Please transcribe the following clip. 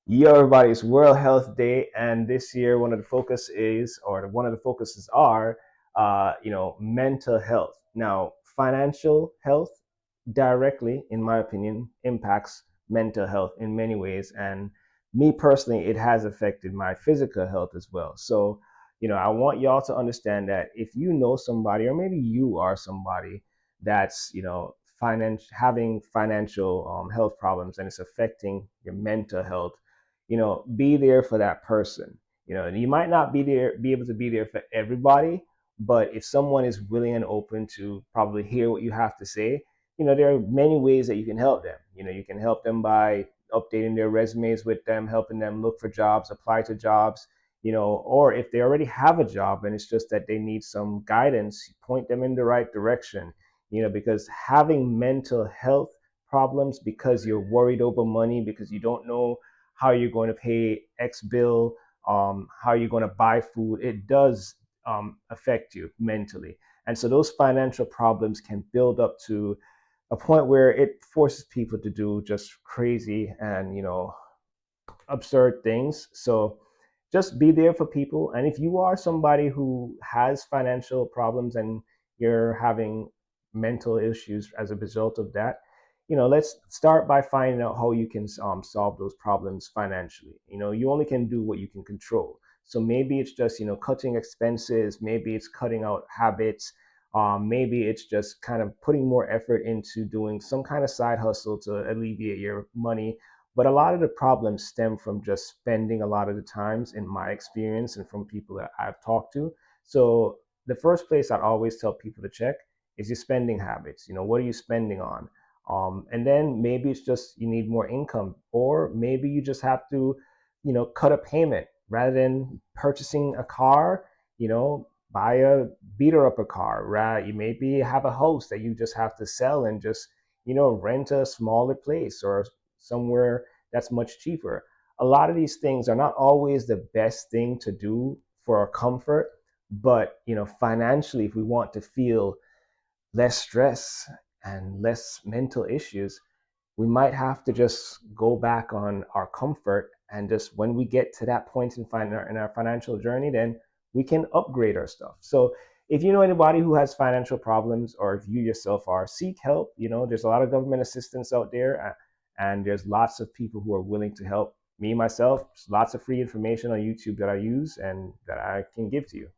Yo, everybody, it's World Health Day, and this year one of the focus is, or one of the focuses are, mental health. Now, financial health directly, in my opinion, impacts mental health in many ways, and me personally, it has affected my physical health as well. So, I want y'all to understand that if you know somebody, or maybe you are somebody that's, having financial health problems and it's affecting your mental health, be there for that person. You might not be able to be there for everybody, but if someone is willing and open to probably hear what you have to say, there are many ways that you can help them. You can help them by updating their resumes with them, helping them look for jobs, apply to jobs, or if they already have a job and it's just that they need some guidance, point them in the right direction, because having mental health problems because you're worried over money, because you don't know how you're going to pay X bill, how you're going to buy food, it does affect you mentally. And so those financial problems can build up to a point where it forces people to do just crazy and, absurd things. So just be there for people. And if you are somebody who has financial problems and you're having mental issues as a result of that, let's start by finding out how you can solve those problems financially. You only can do what you can control. So maybe it's just, cutting expenses, maybe it's cutting out habits, maybe it's just kind of putting more effort into doing some kind of side hustle to alleviate your money. But a lot of the problems stem from just spending a lot of the times, in my experience, and from people that I've talked to. So the first place I'd always tell people to check is your spending habits. What are you spending on? And then maybe it's just you need more income, or maybe you just have to, cut a payment rather than purchasing a car. Buy a beater up a car. Right? You maybe have a house that you just have to sell and just, rent a smaller place or somewhere that's much cheaper. A lot of these things are not always the best thing to do for our comfort, but financially, if we want to feel less stress and less mental issues, we might have to just go back on our comfort, and just when we get to that point in our financial journey, then we can upgrade our stuff. So if you know anybody who has financial problems, or if you yourself are, seek help. There's a lot of government assistance out there, and there's lots of people who are willing to help. Me myself, lots of free information on YouTube that I use and that I can give to you.